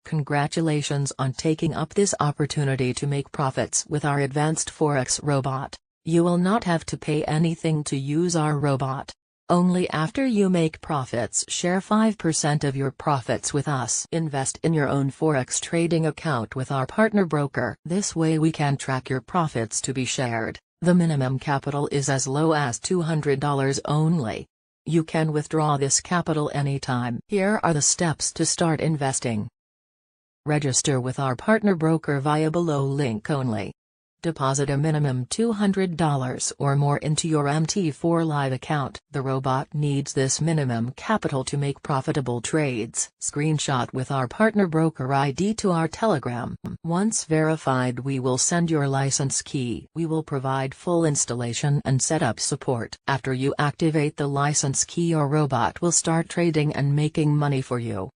Congratulations on taking up this opportunity to make profits with our advanced Forex robot. You will not have to pay anything to use our robot. Only after you make profits, share 5% of your profits with us. Invest in your own Forex trading account with our partner broker. This way we can track your profits to be shared. The minimum capital is as low as $200 only. You can withdraw this capital anytime. Here are the steps to start investing. Register with our partner broker via below link only. Deposit a minimum $200 or more into your MT4 Live account. The robot needs this minimum capital to make profitable trades. Screenshot with our partner broker ID to our Telegram. Once verified, we will send your license key. We will provide full installation and setup support. After you activate the license key, your robot will start trading and making money for you.